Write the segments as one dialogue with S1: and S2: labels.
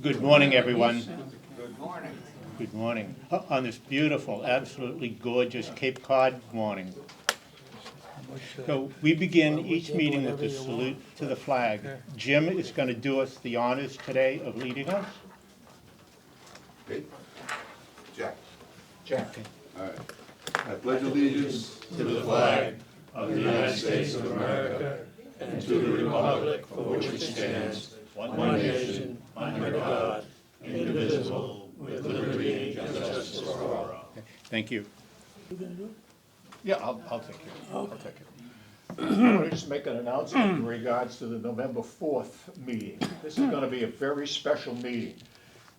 S1: Good morning, everyone.
S2: Good morning.
S1: Good morning. On this beautiful, absolutely gorgeous Cape Cod morning. So we begin each meeting with the salute to the flag. Jim is going to do us the honors today of leading us.
S2: Okay. Jack.
S1: Jack.
S2: All right. I pledge allegiance
S3: to the flag of the United States of America and to the republic for which it stands, one nation, under God, indivisible, with liberty and justice for all.
S1: Thank you. Yeah, I'll take it. I'll take it.
S4: I want to just make an announcement in regards to the November 4th meeting. This is going to be a very special meeting.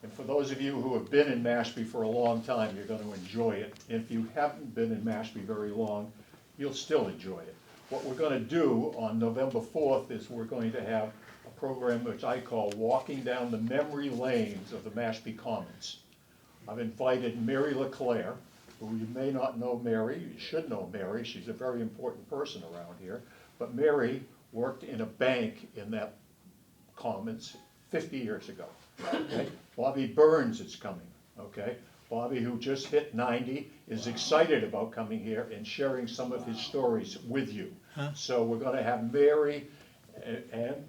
S4: And for those of you who have been in Mashpee for a long time, you're going to enjoy it. If you haven't been in Mashpee very long, you'll still enjoy it. What we're going to do on November 4th is we're going to have a program which I call Walking Down the Memory Lanes of the Mashpee Commons. I've invited Mary LeClaire, who you may not know Mary, you should know Mary, she's a very important person around here. But Mary worked in a bank in that Commons 50 years ago. Okay? Bobby Burns is coming, okay? Bobby, who just hit 90, is excited about coming here and sharing some of his stories with you. So we're gonna have Mary and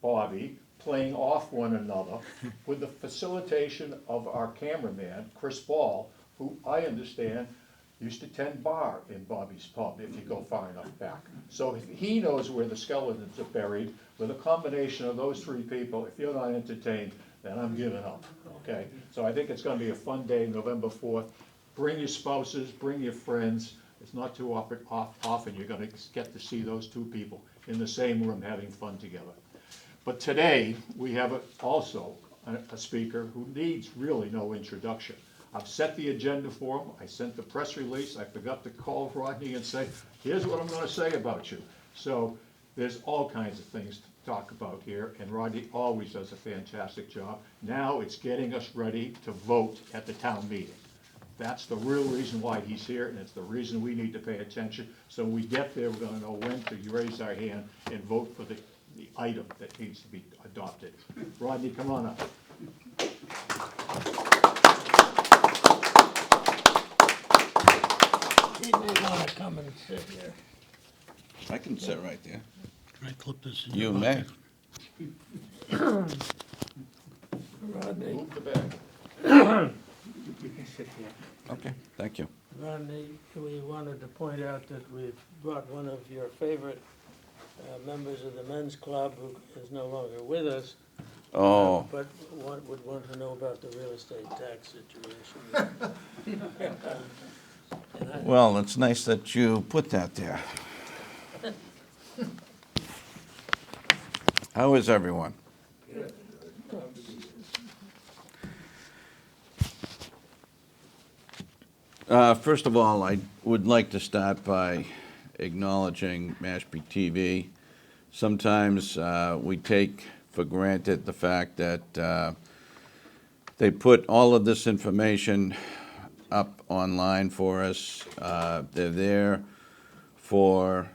S4: Bobby playing off one another with the facilitation of our cameraman, Chris Ball, who I understand used to tend bar in Bobby's pub if you go far enough back. So he knows where the skeletons are buried. With a combination of those three people, if you're not entertained, then I'm giving up, okay? So I think it's gonna be a fun day, November 4th. Bring your spouses, bring your friends. It's not too often you're gonna get to see those two people in the same room having fun together. But today, we have also a speaker who needs really no introduction. I've set the agenda for him. I sent the press release. I forgot to call Rodney and say, here's what I'm gonna say about you. So there's all kinds of things to talk about here, and Rodney always does a fantastic job. Now it's getting us ready to vote at the town meeting. That's the real reason why he's here, and it's the reason we need to pay attention. So when we get there, we're gonna know when to raise our hand and vote for the item that needs to be adopted. Rodney, come on up.
S3: He may want to come and sit here.
S5: I can sit right there.
S3: Can I clip this in
S5: You
S3: your
S5: may.
S3: pocket? Rodney,
S4: Move the bag.
S1: You can sit here.
S5: Okay, thank you.
S3: Rodney, we wanted to point out that we've brought one of your favorite members of the men's club who is no longer with us.
S5: Oh,
S3: But would want to know about the real estate tax situation.
S5: well, it's nice that you put that there. How is everyone? First of all, I would like to start by acknowledging Mashpee TV. Sometimes we take for granted the fact that they put all of this information up online for us. They're there for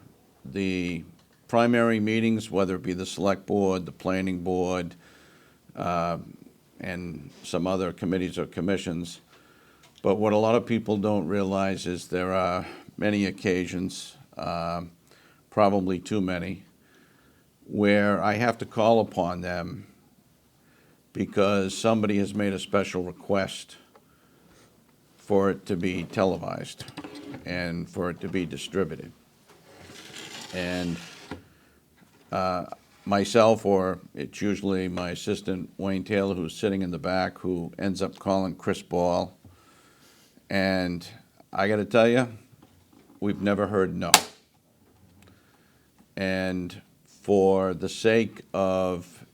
S5: the primary meetings, whether it be the select board, the planning board, and some other committees or commissions. But what a lot of people don't realize is there are many occasions, probably too many, where I have to call upon them because somebody has made a special request for it to be televised and for it to be distributed. And myself, or it's usually my assistant Wayne Taylor, who's sitting in the back, who ends up calling Chris Ball. And I got to tell you, we've never heard no. And for the sake of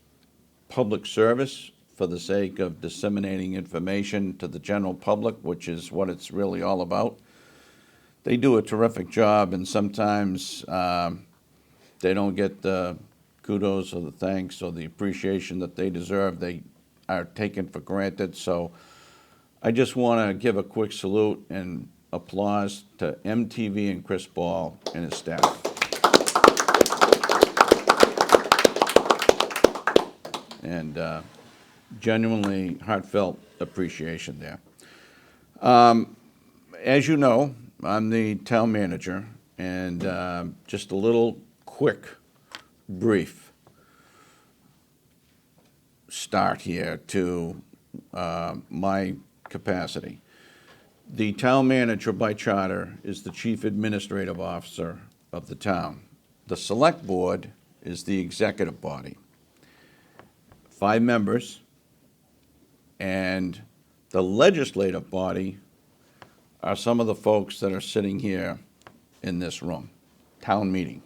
S5: public service, for the sake of disseminating information to the general public, which is what it's really all about, they do a terrific job, and sometimes they don't get the kudos or the thanks or the appreciation that they deserve. They are taken for granted. So I just want to give a quick salute and applause to MTV and Chris Ball and his staff. And genuinely heartfelt appreciation there. As you know, I'm the town manager, and just a little quick, brief start here to my capacity. The town manager by charter is the chief administrative officer of the town. The select board is the executive body. 5 members, and the legislative body are some of the folks that are sitting here in this room, town meeting.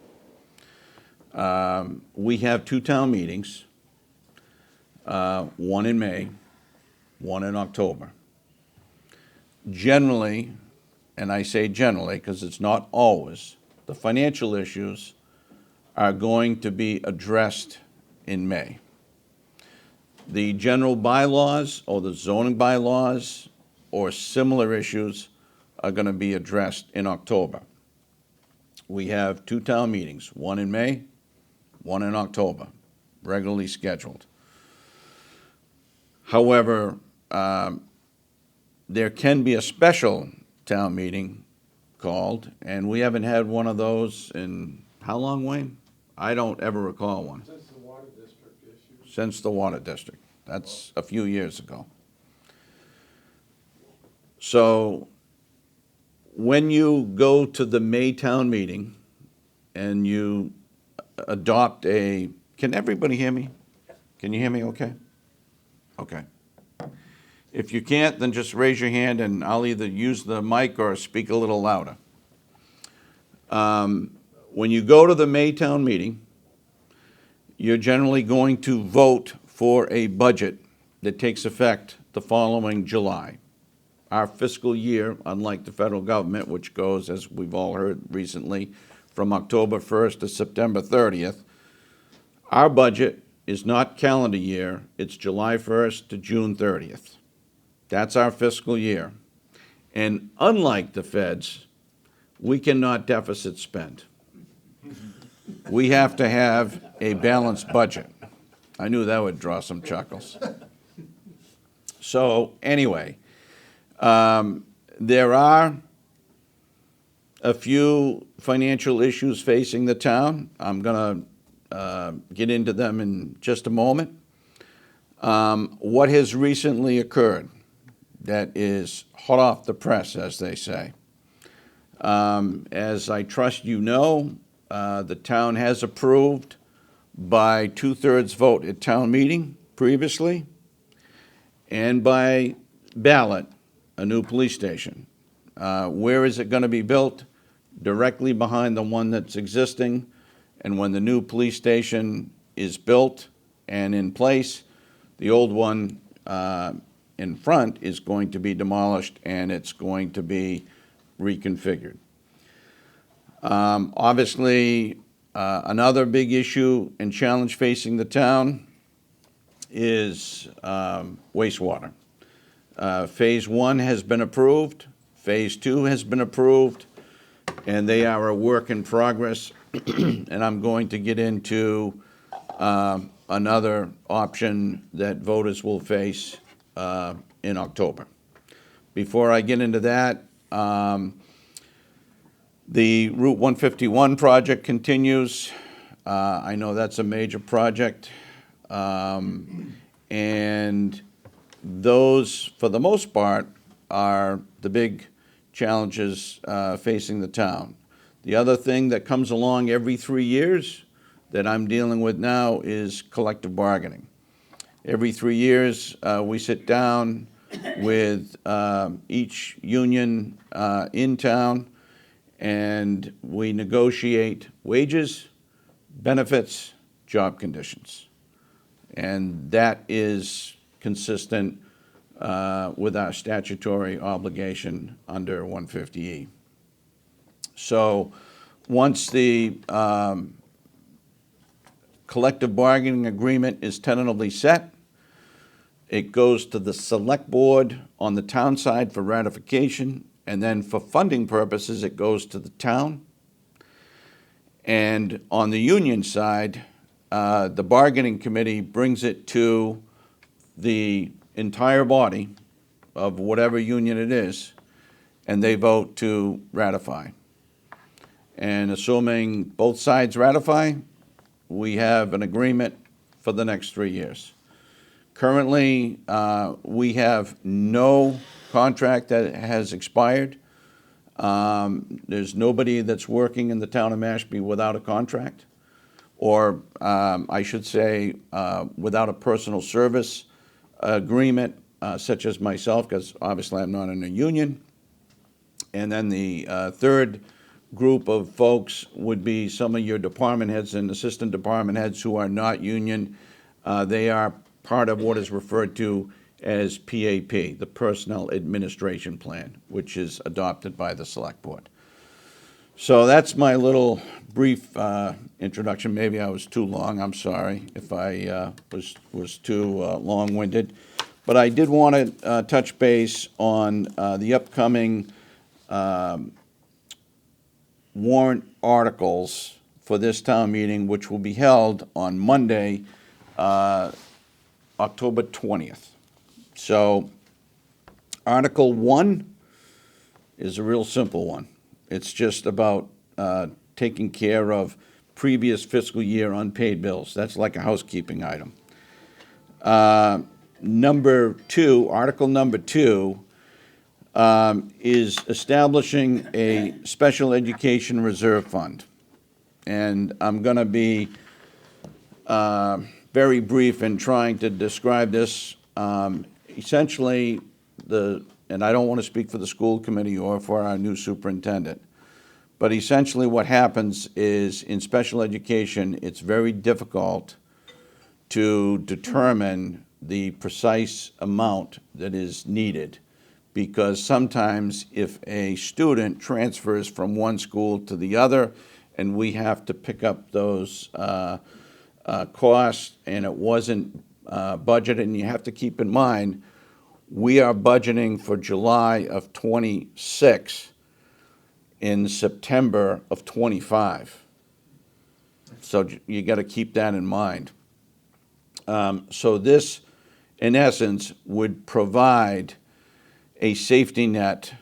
S5: We have 2 town meetings, one in May, one in October. Generally, and I say generally because it's not always, the financial issues are going to be addressed in May. The general bylaws or the zoning bylaws or similar issues are going to be addressed in October. We have 2 town meetings, one in May, one in October, regularly scheduled. However, there can be a special town meeting called, and we haven't had one of those in how long, Wayne? I don't ever recall one.
S3: Since the water district issue.
S5: Since the water district. That's a few years ago. So when you go to the May town meeting and you adopt can everybody hear me? Can you hear me okay? Okay. If you can't, then just raise your hand and I'll either use the mic or speak a little louder. When you go to the May town meeting, you're generally going to vote for a budget that takes effect the following July. Our fiscal year, unlike the federal government, which goes, as we've all heard recently, from October 1st to September 30th, our budget is not calendar year, it's July 1st to June 30th. That's our fiscal year. And unlike the feds, we cannot deficit spend. We have to have a balanced budget. I knew that would draw some chuckles. So anyway, there are a few financial issues facing the town. I'm going to get into them in just a moment. What has recently occurred that is hot off the press, as they say? As I trust you know, the town has approved by 2/3 vote at town meeting previously and by ballot a new police station. Where is it going to be built? Directly behind the one that's existing. And when the new police station is built and in place, the old one in front is going to be demolished and it's going to be reconfigured. Obviously, another big issue and challenge facing the town is wastewater. Phase 1 has been approved, Phase 2 has been approved, and they are a work in progress. And I'm going to get into another option that voters will face in October. Before I get into that, the Route 151 project continues. I know that's a major project. And those, for the most part, are the big challenges facing the town. The other thing that comes along every 3 years that I'm dealing with now is collective bargaining. Every 3 years, we sit down with each union in town and we negotiate wages, benefits, job conditions. And that is consistent with our statutory obligation under 150E. So once the collective bargaining agreement is tentatively set, it goes to the select board on the town side for ratification, and then for funding purposes, it goes to the town. And on the union side, the bargaining committee brings it to the entire body of whatever union it is, and they vote to ratify. And assuming both sides ratify, we have an agreement for the next 3 years. Currently, we have no contract that has expired. There's nobody that's working in the town of Mashpee without a contract, or I should say, without a personal service agreement, such as myself, because obviously I'm not in a union. And then the third group of folks would be some of your department heads and assistant department heads who are not union. They are part of what is referred to as PAP, the Personnel Administration Plan, which is adopted by the Select Board. So that's my little brief introduction. Maybe I was too long. I'm sorry if I was too long-winded. But I did want to touch base on the upcoming warrant articles for this town meeting, which will be held on Monday, October 20th. So Article 1 is a real simple one. It's just about taking care of previous fiscal year unpaid bills. That's like a housekeeping item. Number 2, Article number 2, is establishing a special education reserve fund. And I'm going to be very brief in trying to describe this. Essentially, and I don't want to speak for the school committee or for our new superintendent, but essentially what happens is in special education, it's very difficult to determine the precise amount that is needed, because sometimes if a student transfers from one school to the other and we have to pick up those costs and it wasn't budgeted, and you have to keep in mind, we are budgeting for July of '26 in September of '25. So you got to keep that in mind. So this, in essence, would provide a safety net,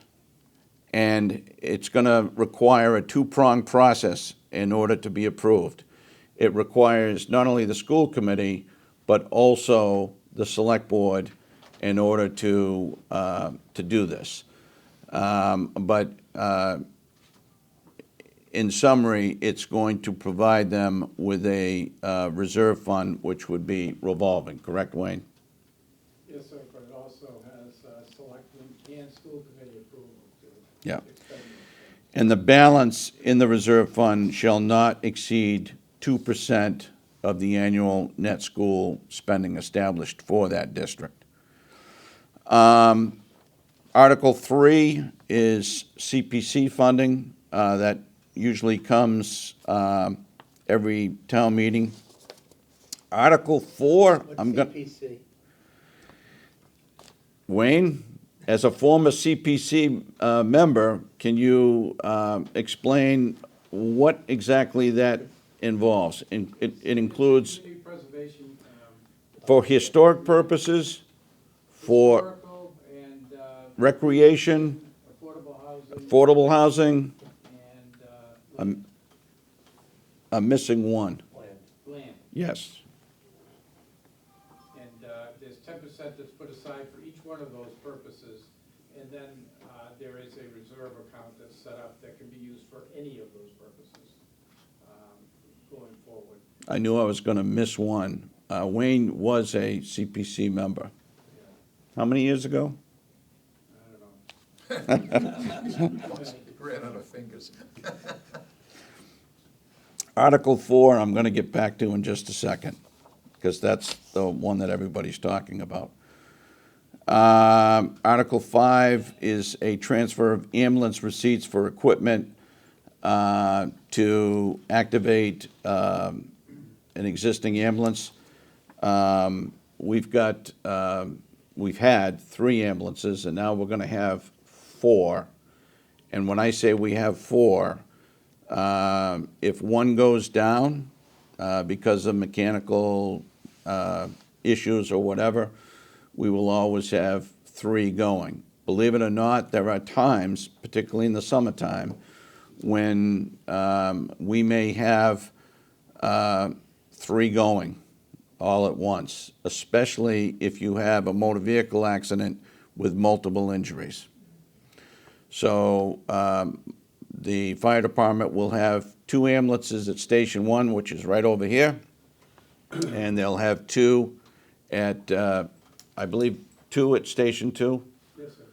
S5: and it's going to require a two-pronged process in order to be approved. It requires not only the school committee, but also the select board in order to do this. But in summary, it's going to provide them with a reserve fund, which would be revolving, correct, Wayne?
S3: Yes, sir, but it also has selectmen and school committee approval to
S5: Yeah.
S3: expend it.
S5: And the balance in the reserve fund shall not exceed 2% of the annual net school spending established for that district. Article 3 is CPC funding. That usually comes every town meeting. Article 4, I'm going.
S6: CPC?
S5: Wayne, as a former CPC member, can you explain what exactly that involves? It includes,
S3: Community preservation,
S5: for historic purposes, for
S3: historical and
S5: recreation,
S3: affordable housing,
S5: and
S3: and
S5: I'm missing one.
S3: land.
S5: Yes.
S3: And there's 10% that's put aside for each one of those purposes. And then there is a reserve account that's set up that can be used for any of those purposes going forward.
S5: I knew I was going to miss one. Wayne was a CPC member. How many years ago?
S3: I don't know.
S2: Ran out of fingers.
S5: Article 4, I'm going to get back to in just a second, because that's the one that everybody's talking about. Article 5 is a transfer of ambulance receipts for equipment to activate an existing ambulance. We've had 3 ambulances, and now we're going to have 4. And when I say we have 4, if one goes down because of mechanical issues or whatever, we will always have 3 going. Believe it or not, there are times, particularly in the summertime, when we may have 3 going all at once, especially if you have a motor vehicle accident with multiple injuries. So the fire department will have 2 ambulances at Station 1, which is right over here, and they'll have 2 at, I believe, 2 at Station 2.
S3: Yes, sir.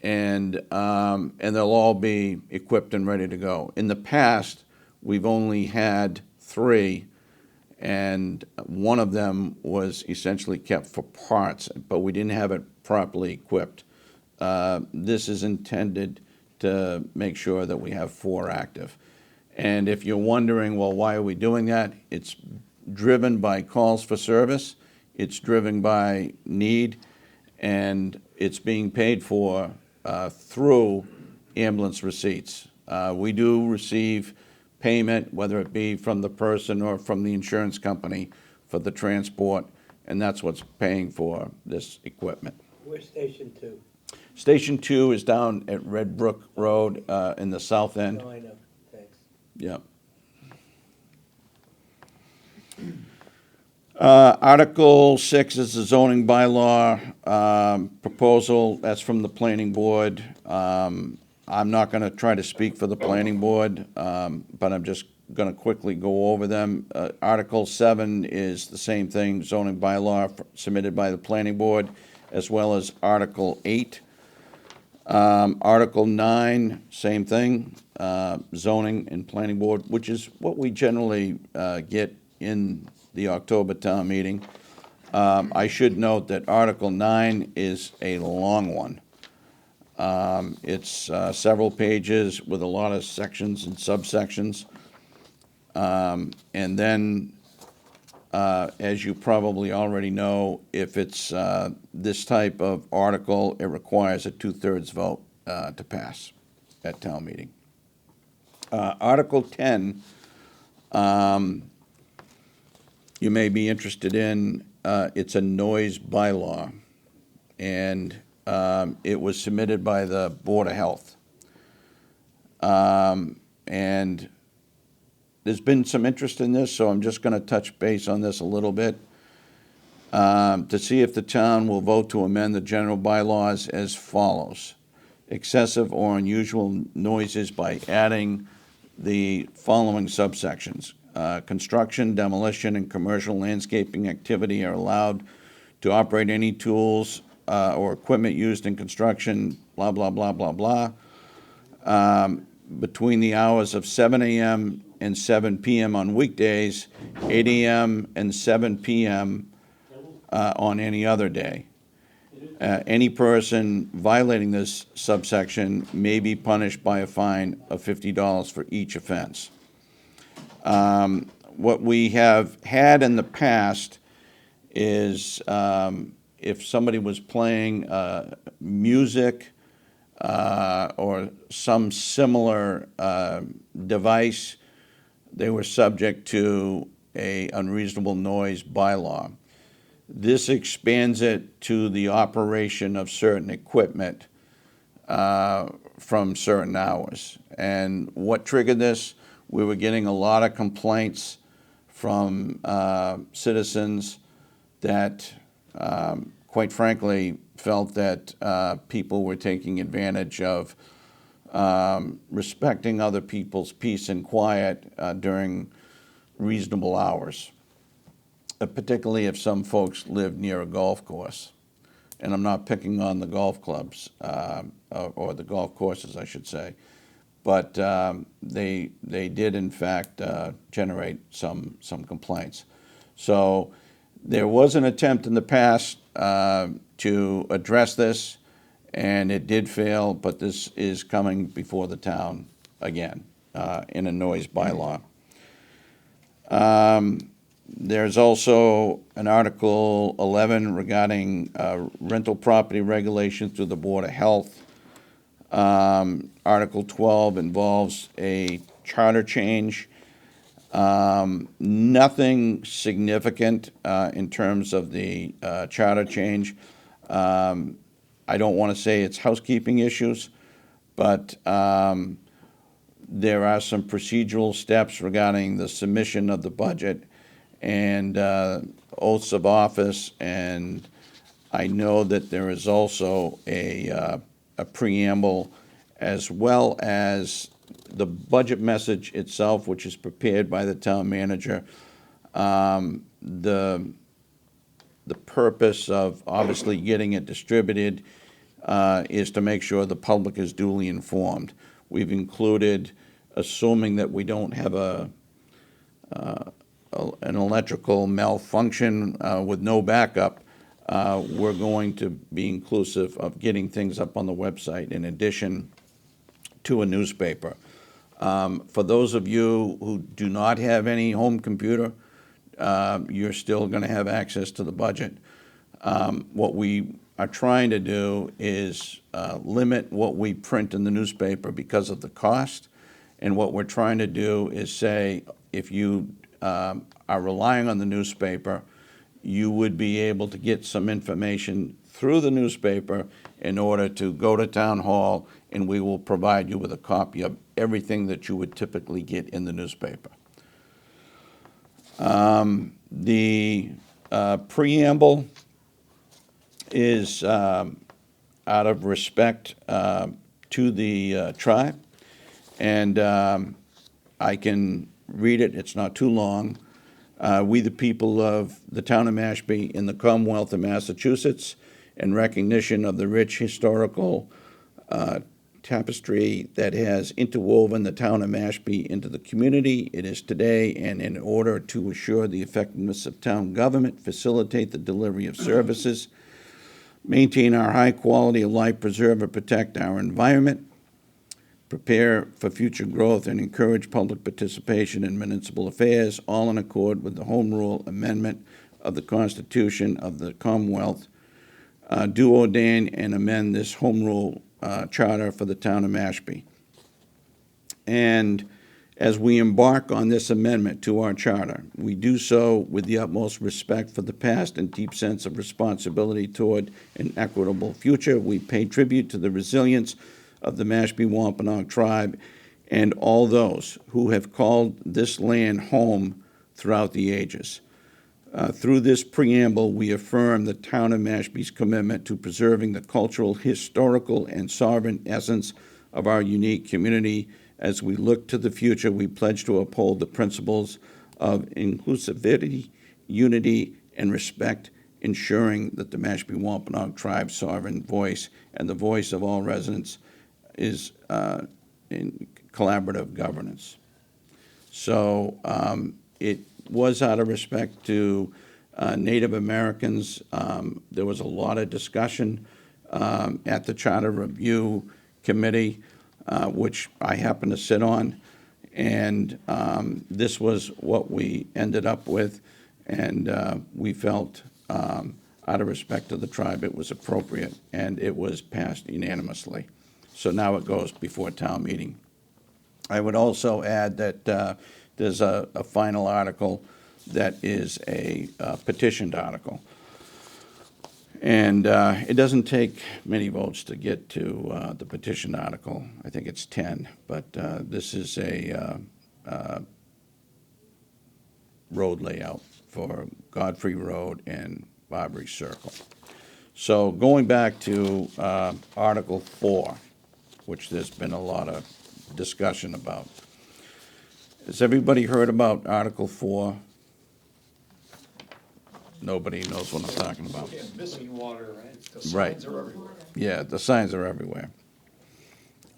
S5: And they'll all be equipped and ready to go. In the past, we've only had 3, and one of them was essentially kept for parts, but we didn't have it properly equipped. This is intended to make sure that we have 4 active. And if you're wondering, well, why are we doing that? It's driven by calls for service, it's driven by need, and it's being paid for through ambulance receipts. We do receive payment, whether it be from the person or from the insurance company, for the transport, and that's what's paying for this equipment.
S6: Where's Station 2?
S5: Station 2 is down at Red Brook Road in the south end.
S6: No, I know, thanks.
S5: Yep. Article 6 is the zoning bylaw proposal. That's from the planning board. I'm not going to try to speak for the planning board, but I'm just going to quickly go over them. Article 7 is the same thing, zoning bylaw submitted by the planning board, as well as Article 8. Article 9, same thing, zoning and planning board, which is what we generally get in the October town meeting. I should note that Article 9 is a long one. It's several pages with a lot of sections and subsections. And then, as you probably already know, if it's this type of article, it requires a 2/3 vote to pass at town meeting. Article 10, you may be interested in. It's a noise bylaw, and it was submitted by the Board of Health. And there's been some interest in this, so I'm just going to touch base on this a little bit to see if the town will vote to amend the general bylaws as follows. Excessive or unusual noises by adding the following subsections. Construction, demolition, and commercial landscaping activity are allowed to operate any tools or equipment used in construction, blah, blah, blah, blah, blah, between the hours of 7 a.m. and 7 p.m. on weekdays, 8 a.m. and 7 p.m. On any other day. Any person violating this subsection may be punished by a fine of $50 for each offense. What we have had in the past is if somebody was playing music or some similar device, they were subject to an unreasonable noise bylaw. This expands it to the operation of certain equipment from certain hours. And what triggered this? We were getting a lot of complaints from citizens that, quite frankly, felt that people were taking advantage of respecting other people's peace and quiet during reasonable hours, particularly if some folks live near a golf course. And I'm not picking on the golf clubs, or the golf courses, I should say. But they did, in fact, generate some complaints. So there was an attempt in the past to address this, and it did fail, but this is coming before the town again in a noise bylaw. There's also an Article 11 regarding rental property regulations through the Board of Health. Article 12 involves a charter change. Nothing significant in terms of the charter change. I don't want to say it's housekeeping issues, but there are some procedural steps regarding the submission of the budget and oaths of office, and I know that there is also a preamble, as well as the budget message itself, which is prepared by the town manager. The purpose of obviously getting it distributed is to make sure the public is duly informed. We've included, assuming that we don't have an electrical malfunction with no backup, we're going to be inclusive of getting things up on the website in addition to a newspaper. For those of you who do not have any home computer, you're still going to have access to the budget. What we are trying to do is limit what we print in the newspaper because of the cost. And what we're trying to do is say, if you are relying on the newspaper, you would be able to get some information through the newspaper in order to go to town hall, and we will provide you with a copy of everything that you would typically get in the newspaper. The preamble is out of respect to the tribe, and I can read it. It's not too long. We, the people of the town of Mashpee in the Commonwealth of Massachusetts, in recognition of the rich historical tapestry that has interwoven the town of Mashpee into the community it is today, and in order to assure the effectiveness of town government, facilitate the delivery of services, maintain our high quality of life, preserve and protect our environment, prepare for future growth, and encourage public participation in municipal affairs, all in accord with the Home Rule Amendment of the Constitution of the Commonwealth, do ordain and amend this Home Rule Charter for the town of Mashpee. And as we embark on this amendment to our charter, we do so with the utmost respect for the past and deep sense of responsibility toward an equitable future. We pay tribute to the resilience of the Mashpee Wampanoag tribe and all those who have called this land home throughout the ages. Through this preamble, we affirm the town of Mashpee's commitment to preserving the cultural, historical, and sovereign essence of our unique community. As we look to the future, we pledge to uphold the principles of inclusivity, unity, and respect, ensuring that the Mashpee Wampanoag tribe's sovereign voice and the voice of all residents is in collaborative governance. So it was out of respect to Native Americans. There was a lot of discussion at the Charter Review Committee, which I happen to sit on, and this was what we ended up with, and we felt, out of respect to the tribe, it was appropriate, and it was passed unanimously. So now it goes before town meeting. I would also add that there's a final article that is a petitioned article. And it doesn't take many votes to get to the petition article. I think it's 10, but this is a road layout for Godfrey Road and Barbary Circle. So going back to Article 4, which there's been a lot of discussion about. Has everybody heard about Article 4? Nobody knows what I'm talking about.
S4: Yeah, missing water, right? The
S5: Right.
S4: signs are everywhere.
S5: Yeah, the signs are everywhere.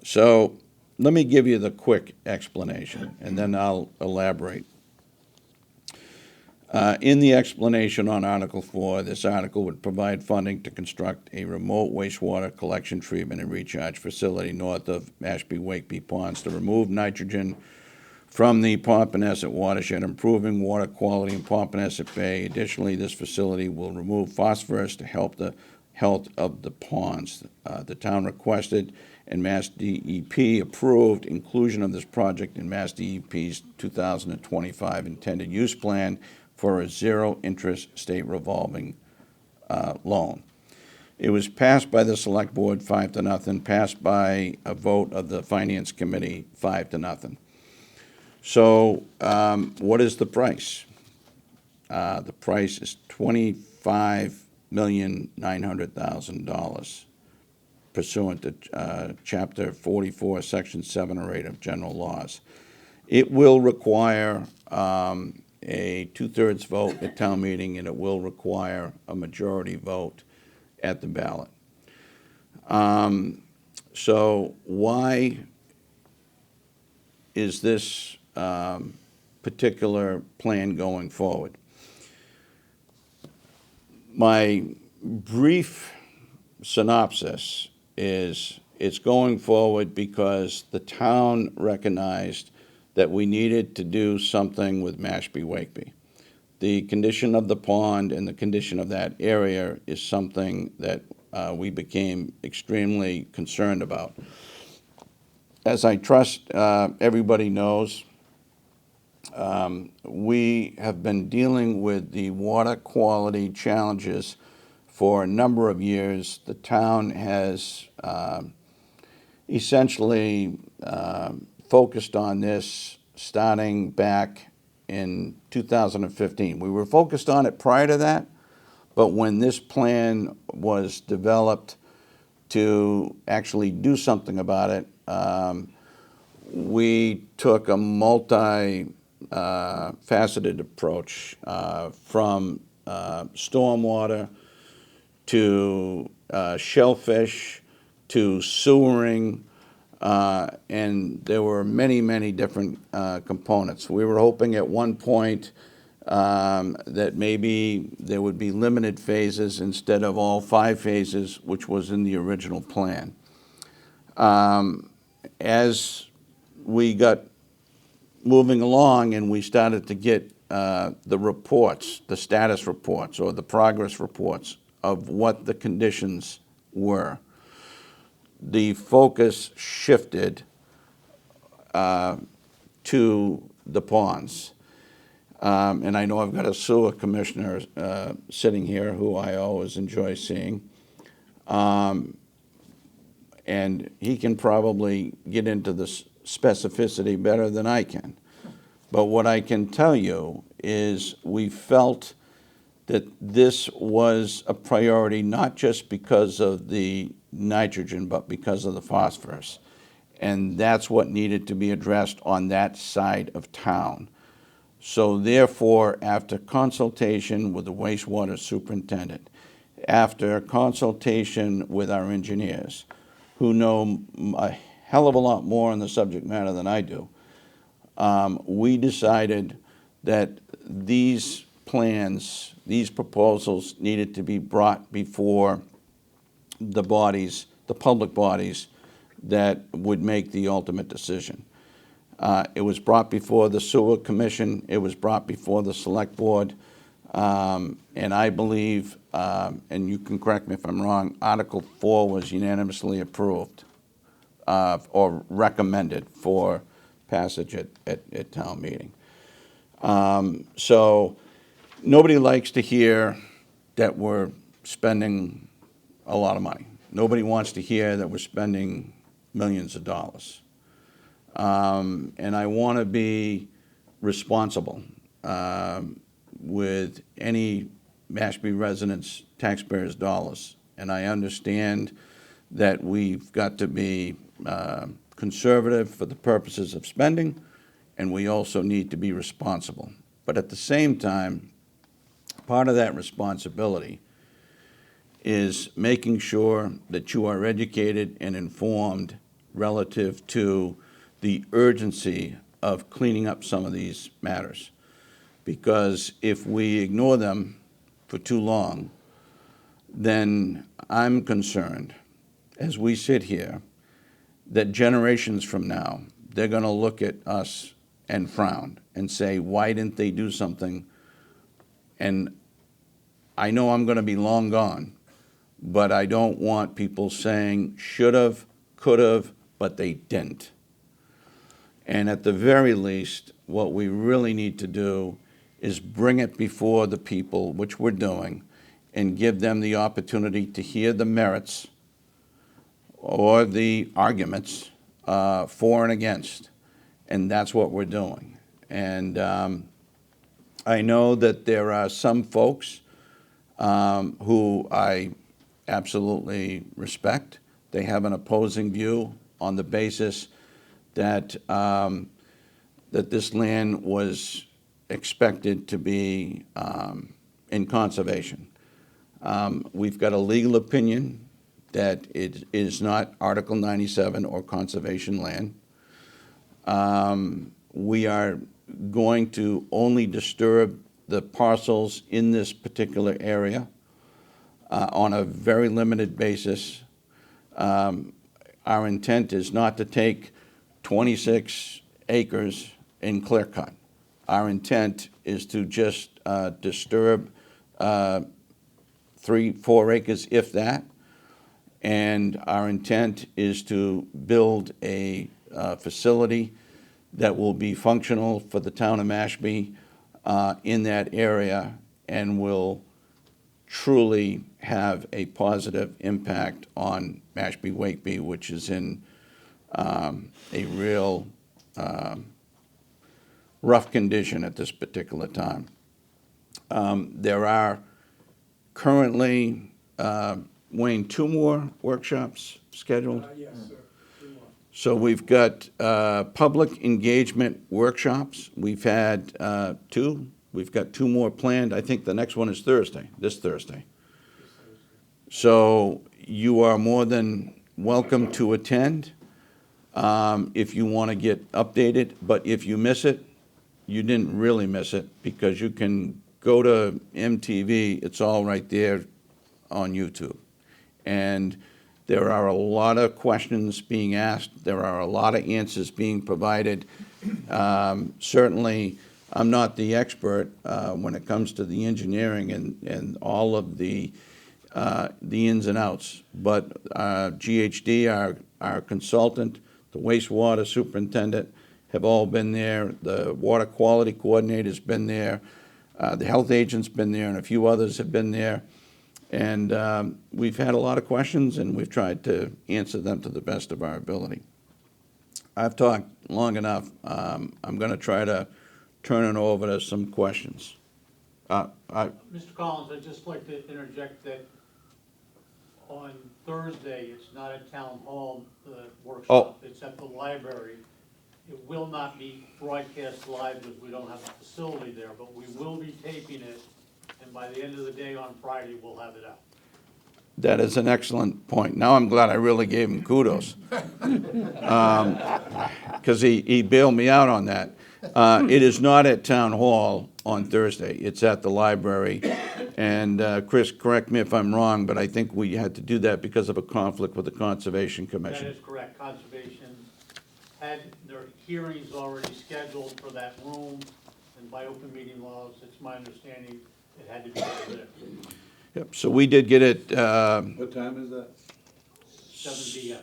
S5: So let me give you the quick explanation, and then I'll elaborate. In the explanation on Article 4, this article would provide funding to construct a remote wastewater collection, treatment, and recharge facility north of Mashpee-Wakeby Ponds to remove nitrogen from the Pompanesett watershed, improving water quality in Pompanesett Bay. Additionally, this facility will remove phosphorus to help the health of the ponds. The town requested and Mass DEP approved inclusion of this project in Mass DEP's 2025 intended use plan for a zero-interest state revolving loan. It was passed by the Select Board 5-0, passed by a vote of the Finance Committee 5-0. So what is the price? The price is $25,900,000 pursuant to Chapter 44, Section 7 or 8 of General Laws. It will require a two-thirds vote at town meeting, and it will require a majority vote at the ballot. So why is this particular plan going forward? My brief synopsis is it's going forward because the town recognized that we needed to do something with Mashpee Wakeby. The condition of the pond and the condition of that area is something that we became extremely concerned about. As I trust everybody knows, we have been dealing with the water quality challenges for a number of years. The town has essentially focused on this starting back in 2015. We were focused on it prior to that, but when this plan was developed to actually do something about it, we took a multi-faceted approach from stormwater to shellfish to sewering, and there were many, many different components. We were hoping at one point that maybe there would be limited phases instead of all 5 phases, which was in the original plan. As we got moving along and we started to get the reports, the status reports or the progress reports of what the conditions were, the focus shifted to the ponds. And I know I've got a sewer commissioner sitting here who I always enjoy seeing. And he can probably get into the specificity better than I can. But what I can tell you is we felt that this was a priority not just because of the nitrogen, but because of the phosphorus. And that's what needed to be addressed on that side of town. So therefore, after consultation with the wastewater superintendent, after consultation with our engineers, who know a hell of a lot more on the subject matter than I do, we decided that these plans, these proposals needed to be brought before the bodies, the public bodies that would make the ultimate decision. It was brought before the Sewer Commission, it was brought before the Select Board, and I believe, and you can correct me if I'm wrong, Article 4 was unanimously approved or recommended for passage at town meeting. So nobody likes to hear that we're spending a lot of money. Nobody wants to hear that we're spending millions of dollars. And I want to be responsible with any Mashpee residents' taxpayers' dollars. And I understand that we've got to be conservative for the purposes of spending, and we also need to be responsible. But at the same time, part of that responsibility is making sure that you are educated and informed relative to the urgency of cleaning up some of these matters. Because if we ignore them for too long, then I'm concerned, as we sit here, that generations from now, they're going to look at us and frown and say, why didn't they do something? And I know I'm going to be long gone, but I don't want people saying should have, could have, but they didn't. And at the very least, what we really need to do is bring it before the people, which we're doing, and give them the opportunity to hear the merits or the arguments for and against. And that's what we're doing. And I know that there are some folks who I absolutely respect. They have an opposing view on the basis that that this land was expected to be in conservation. We've got a legal opinion that it is not Article 97 or conservation land. We are going to only disturb the parcels in this particular area on a very limited basis. Our intent is not to take 26 acres in clear cut. Our intent is to just disturb 3-4 acres, if that, and our intent is to build a facility that will be functional for the town of Mashpee in that area and will truly have a positive impact on Mashpee-Wakeby, which is in a real rough condition at this particular time. There are currently, Wayne, 2 more workshops scheduled?
S3: Yes, sir.
S5: So we've got public engagement workshops. We've had 2. We've got 2 more planned. I think the next one is Thursday, this Thursday. So you are more than welcome to attend if you want to get updated. But if you miss it, you didn't really miss it, because you can go to MTV. It's all right there on YouTube. And there are a lot of questions being asked. There are a lot of answers being provided. Certainly, I'm not the expert when it comes to the engineering and all of the ins and outs. But GHD, our consultant, the wastewater superintendent, have all been there. The water quality coordinator's been there. The health agent's been there, and a few others have been there. And we've had a lot of questions, and we've tried to answer them to the best of our ability. I've talked long enough. I'm going to try to turn it over to some questions.
S7: Mr. Collins, I'd just like to interject that on Thursday, it's not at Town Hall, the workshop, it's at the library. It will not be broadcast live because we don't have a facility there, but we will be taping it, and by the end of the day on Friday, we'll have it out.
S5: That is an excellent point. Now I'm glad I really gave him kudos, because he bailed me out on that. It is not at Town Hall on Thursday. It's at the library. And Chris, correct me if I'm wrong, but I think we had to do that because of a conflict with the Conservation Commission.
S7: That is correct. Conservation had their hearings already scheduled for that room, and by open meeting laws, it's my understanding it had to be there.
S5: Yep. So we did get it.
S3: What time is that?
S7: 7 p.m.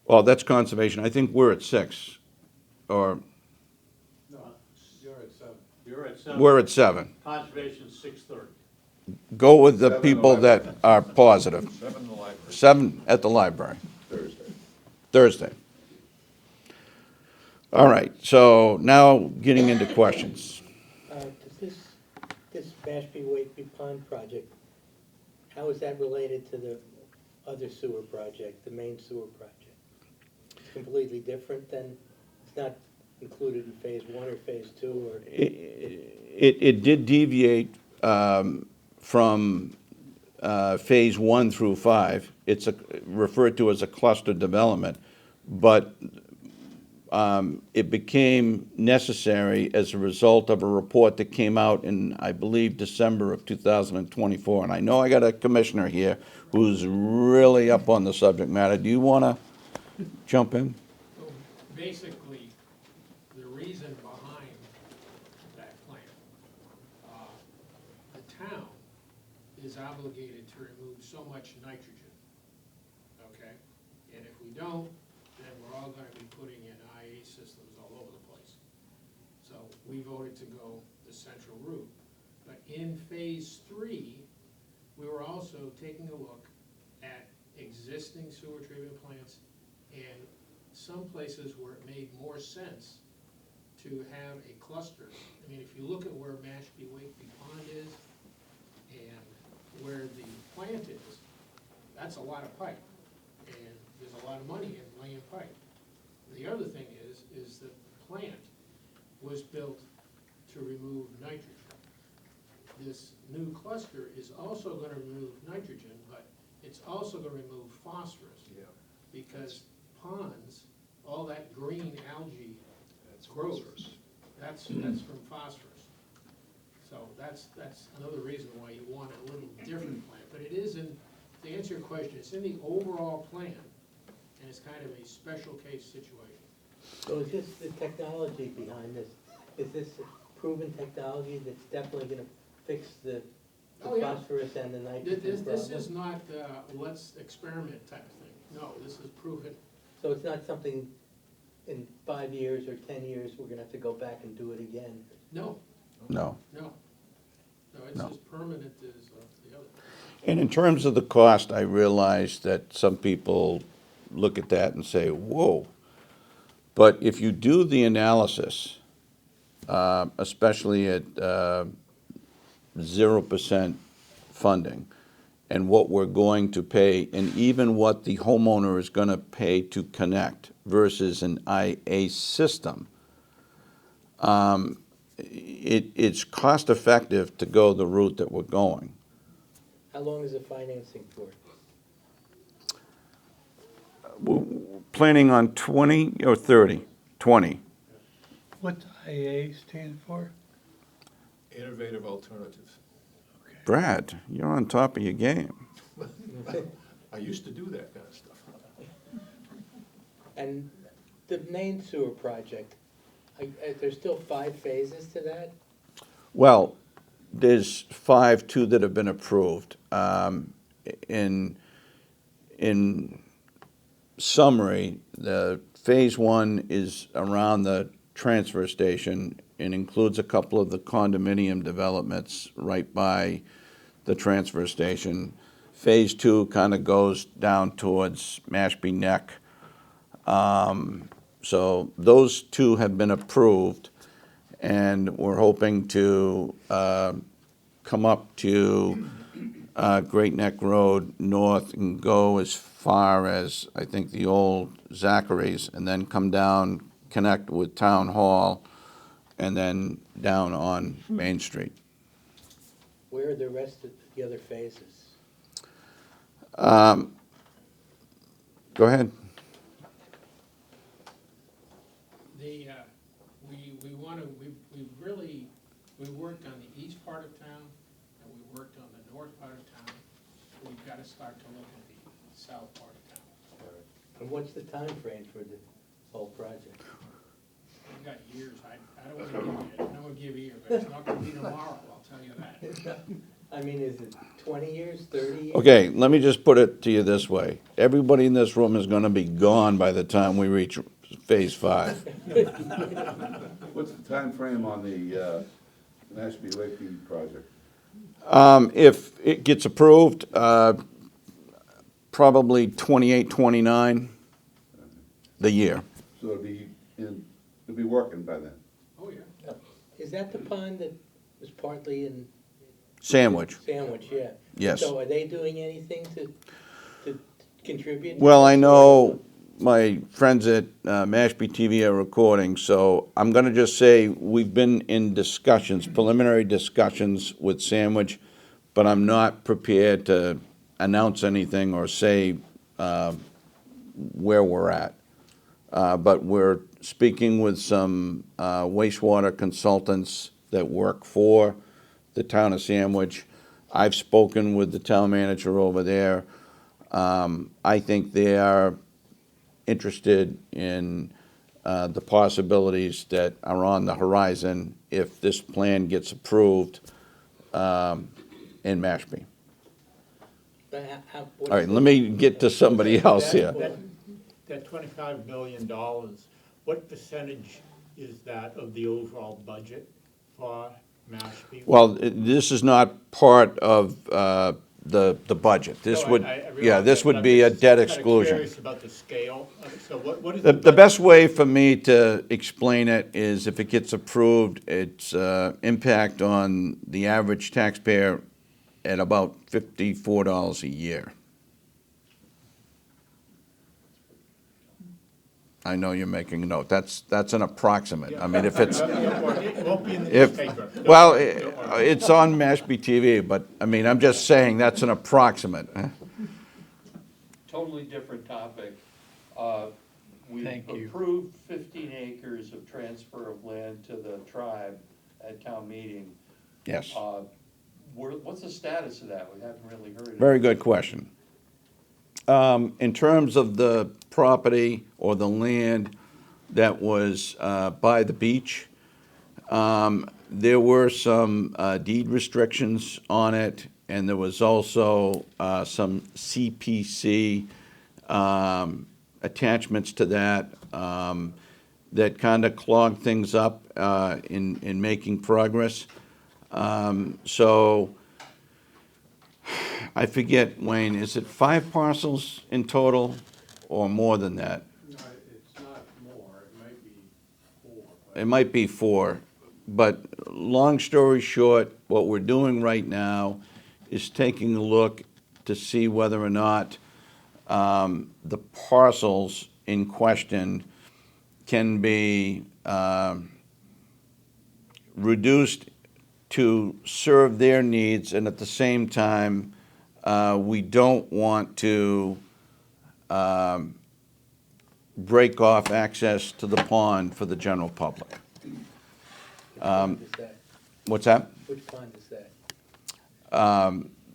S5: Well, that's Conservation. I think we're at 6, or
S3: No, you're at 7.
S7: You're at 7.
S5: we're at 7.
S7: Conservation's 6:30.
S5: Go with the
S2: 7
S5: people that are positive.
S2: 7 in the library.
S5: 7 at the library.
S2: Thursday.
S5: Thursday. All right, so now getting into questions.
S6: Does this Mashpee-Wakeby Pond project, how is that related to the other sewer project, the main sewer project? It's completely different than, it's not included in phase 1 or phase 2, or?
S5: It did deviate from phase 1 through 5. It's referred to as a cluster development, but it became necessary as a result of a report that came out in, I believe, December of 2024. And I know I got a commissioner here who's really up on the subject matter. Do you want to jump in?
S8: So basically, the reason behind that plan, the town is obligated to remove so much nitrogen, okay? And if we don't, then we're all gonna be putting in IA systems all over the place. So we voted to go the central route. But in phase 3, we were also taking a look at existing sewer treatment plants and some places where it made more sense to have a cluster. I mean, if you look at where Mashpee Wakeby Pond is and where the plant is, that's a lot of pipe, and there's a lot of money in laying pipe. The other thing is that the plant was built to remove nitrogen. This new cluster is also gonna remove nitrogen, but it's also gonna remove phosphorus.
S4: Yeah.
S8: Because ponds, all that green algae
S4: That's
S8: growth,
S4: phosphorus.
S8: that's from phosphorus. So that's another reason why you want a little different plan. But it is in, to answer your question, it's in the overall plan, and it's kind of a special case situation.
S6: So is this the technology behind this? Is this a proven technology that's definitely gonna fix the
S8: Oh, yeah.
S6: phosphorus and the nitrogen
S8: This
S6: problem?
S8: is not, let's experiment type of thing. No, this is proven.
S6: So it's not something in 5 years or 10 years, we're gonna have to go back and do it again?
S8: No,
S5: No.
S8: no. No, it's
S5: No.
S8: as permanent as the other.
S5: And in terms of the cost, I realize that some people look at that and say, whoa. But if you do the analysis, especially at 0% funding, and what we're going to pay, and even what the homeowner is gonna pay to connect versus an IA system, it's cost effective to go the route that we're going.
S6: How long is the financing for?
S5: Planning on 20 or 30? 20.
S3: What's IA stand for?
S4: Innovative alternatives.
S5: Brad, you're on top of your game.
S4: I used to do that kind of stuff.
S6: And the main sewer project, there's still 5 phases to that?
S5: Well, there's 5, 2 that have been approved. In summary, the phase 1 is around the transfer station and includes a couple of the condominium developments right by the transfer station. Phase 2 kind of goes down towards Mashpee Neck. So those 2 have been approved, and we're hoping to come up to Great Neck Road north and go as far as, I think, the old Zachary's, and then come down, connect with Town Hall, and then down on Main Street.
S6: Where are the rest of the other phases?
S5: Go ahead.
S8: We worked on the east part of town, and we worked on the north part of town. We've got to start to look at the south part of town.
S6: And what's the time frame for the whole project?
S8: We've got years. I don't want to give you a year, but it's not going to be tomorrow, I'll tell you that.
S6: I mean, is it 20 years, 30 years?
S5: Okay, let me just put it to you this way. Everybody in this room is gonna be gone by the time we reach phase 5.
S2: What's the time frame on the Mashpee Wakeby project?
S5: If it gets approved, probably 28, 29, the year.
S2: So it'll be working by then?
S8: Oh, yeah.
S6: Is that the pond that was partly in
S5: Sandwich,
S6: Sandwich, yeah?
S5: yes.
S6: So are they doing anything to contribute? to
S5: Well,
S6: this,
S5: I
S6: or-
S5: know my friends at Mashpee TV are recording, so I'm gonna just say we've been in discussions, preliminary discussions with Sandwich, but I'm not prepared to announce anything or say where we're at. But we're speaking with some wastewater consultants that work for the town of Sandwich. I've spoken with the town manager over there. I think they are interested in the possibilities that are on the horizon if this plan gets approved in Mashpee.
S6: But
S5: All right, let me get to somebody else here.
S3: That $25 million, what percentage is that of the overall budget for Mashpee?
S5: Well, this is not part of the budget. This
S1: So
S5: would,
S1: I realize
S5: yeah, this
S1: that,
S5: would
S1: but
S5: be a
S1: I'm just
S5: debt
S1: kinda
S5: exclusion.
S1: Curious about the scale of it. So what is
S5: The
S1: budget?
S5: best way for me to explain it is if it gets approved, its impact on the average taxpayer at about $54 a year. I know you're making a note. That's an approximate. I mean, if it's,
S1: It won't be in the
S5: if,
S1: newspaper. Don't
S5: well,
S1: worry, don't worry.
S5: it's on Mashpee TV, but, I mean, I'm just saying that's an approximate.
S3: Totally different topic. We approved 15 acres of transfer of land to the tribe at town meeting.
S5: Yes.
S3: What's the status of that? We haven't really heard it.
S5: Very good question. In terms of the property or the land that was by the beach, there were some deed restrictions on it, and there was also some CPC attachments to that that kind of clogged things up in making progress. So I forget, Wayne, is it 5 parcels in total or more than that?
S8: No, it's not more, it might be 4.
S5: It might be 4, but long story short, what we're doing right now is taking a look to see whether or not the parcels in question can be reduced to serve their needs, and at the same time, we don't want to break off access to the pond for the general public.
S6: Which pond is that?
S5: What's that?
S6: Which pond is that?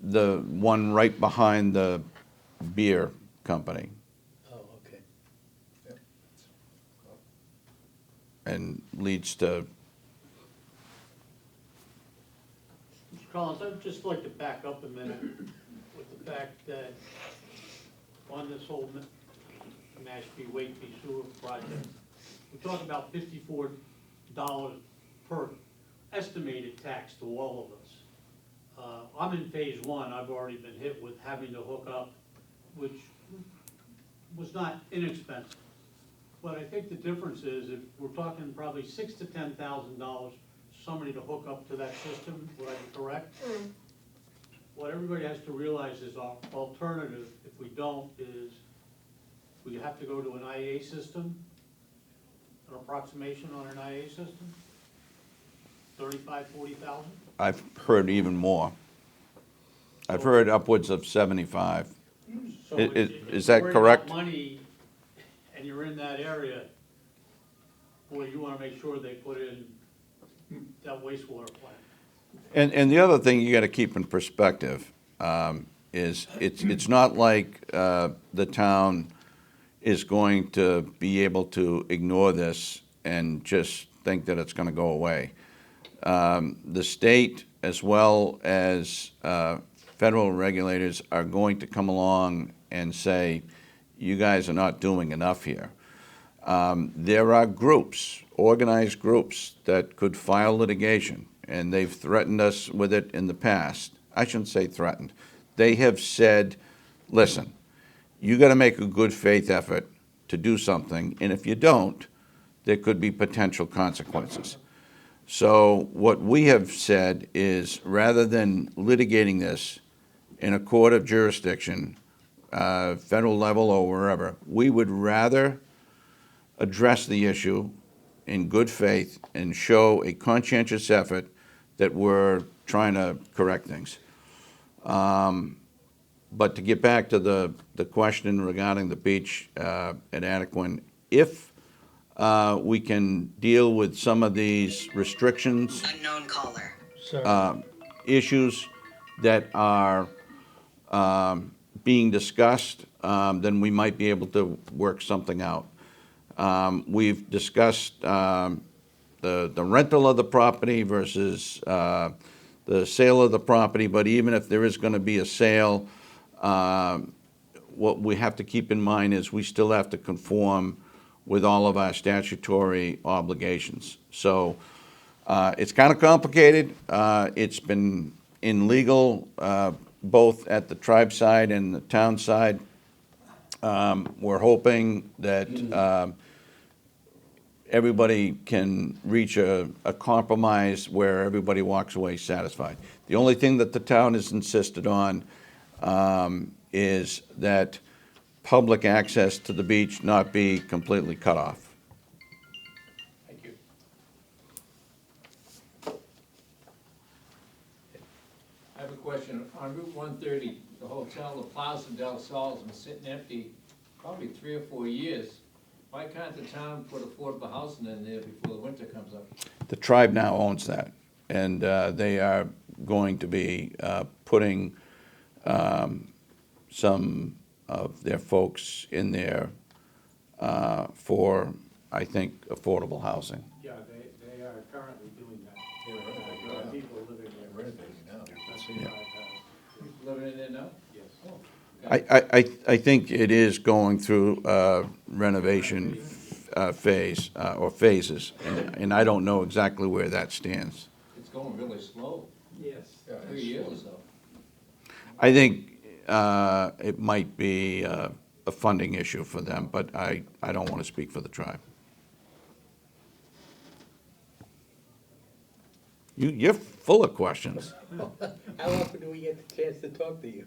S5: The one right behind the beer company
S6: Oh, okay.
S5: and leads to,
S7: Mr. Collins, I'd just like to back up a minute with the fact that on this whole Mashpee Wakeby sewer project, we talk about $54 per estimated tax to all of us. I'm in phase 1, I've already been hit with having to hook up, which was not inexpensive. But I think the difference is, if we're talking probably $6,000 to $10,000, somebody to hook up to that system, would I be correct? What everybody has to realize is our alternative, if we don't, is we have to go to an IA system, an approximation on an IA system, 40,000.
S5: I've heard even more. I've heard upwards of 75.
S7: So
S5: Is
S7: if
S5: that
S7: you're worried
S5: correct?
S7: about money and you're in that area, boy, you wanna make sure they put in that wastewater plant.
S5: And the other thing you got to keep in perspective is it's not like the town is going to be able to ignore this and just think that it's going to go away. The state, as well as federal regulators, are going to come along and say, you guys are not doing enough here. There are groups, organized groups, that could file litigation, and they've threatened us with it in the past. I shouldn't say threatened. They have said, listen, you got to make a good faith effort to do something, and if you don't, there could be potential consequences. So what we have said is, rather than litigating this in a court of jurisdiction, federal level or wherever, we would rather address the issue in good faith and show a conscientious effort that we're trying to correct things. But to get back to the question regarding the beach at Adequan, if we can deal with some of these restrictions,
S9: Unknown caller.
S5: issues that are being discussed, then we might be able to work something out. We've discussed the rental of the property versus the sale of the property, but even if there is going to be a sale, what we have to keep in mind is we still have to conform with all of our statutory obligations. So it's kind of complicated. It's been in legal both at the tribe side and the town side. We're hoping that everybody can reach a compromise where everybody walks away satisfied. The only thing that the town has insisted on is that public access to the beach not be completely cut off.
S8: Thank you.
S3: I have a question. On Route 130, the hotel, the Plaza del Sol, has been sitting empty probably 3 or 4 years. Why can't the town put affordable housing in there before the winter comes up?
S5: The tribe now owns that, and they are going to be putting some of their folks in there for, I think, affordable housing.
S7: Yeah, they are currently doing that. There are people living there.
S4: Renovating now.
S7: That's in
S5: Yeah.
S3: Living in there now?
S7: Yes.
S5: I think it is going through renovation phase, or phases, and I don't know exactly where that stands.
S3: It's going really slow,
S7: Yes.
S3: 3 years or so.
S5: I think it might be a funding issue for them, but I don't want to speak for the tribe. You're full of questions.
S6: How often do we get the chance to talk to you?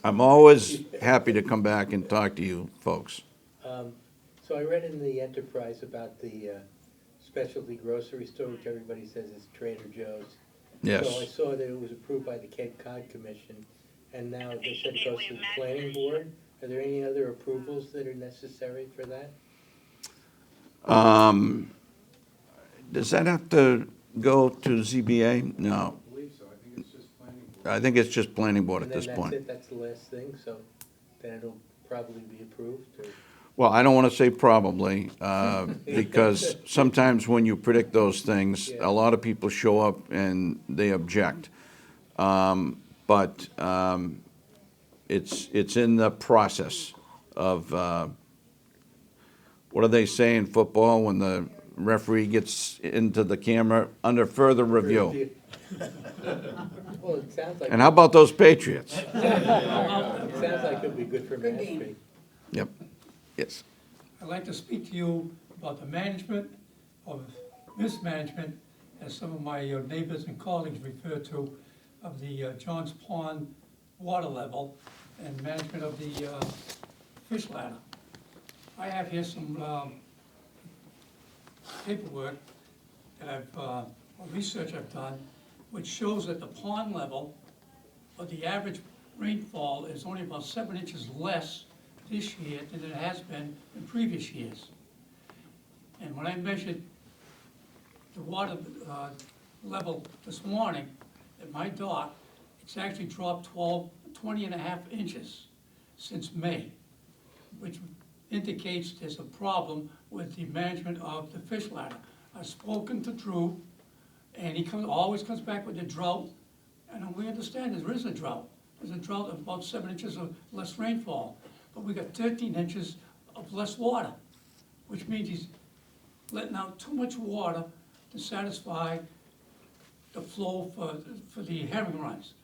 S5: I'm always happy to come back and talk to you folks.
S6: So I read in the Enterprise about the specialty grocery store, which everybody says is Trader Joe's.
S5: Yes.
S6: So I saw that it was approved by the Cape Cod Commission, and now they said it goes to the planning board. Are there any other approvals that are necessary for that?
S5: Does that have to go to ZBA? No.
S3: I believe so. I think it's just planning board.
S5: I think it's just planning board at
S6: And then
S5: this
S6: that's
S5: point.
S6: it, that's the last thing, so then it'll probably be approved, or?
S5: Well, I don't want to say probably, because sometimes when you predict those things, a lot of people show up and they object. But it's in the process of, what do they say in football when the referee gets into the camera? Under further review.
S6: Well, it sounds like.
S5: And how about those Patriots?
S6: It sounds like it'll be good for Mashpee.
S5: Yep, yes.
S9: I'd like to speak to you about the management or mismanagement, as some of my neighbors and colleagues refer to, of the Johns Pond water level and management of the fish ladder. I have here some paperwork that I've, or research I've done, which shows that the pond level, or the average rainfall, is only about 7 inches less this year than it has been in previous years. And when I measured the water level this morning at my dock, it's actually dropped 20 and a half inches since May, which indicates there's a problem with the management of the fish ladder. I've spoken to Drew, and he always comes back with a drought, and we understand there is a drought. There's a drought of about 7 inches of less rainfall, but we got 13 inches of less water, which means he's letting out too much water to satisfy the flow for the herring runs.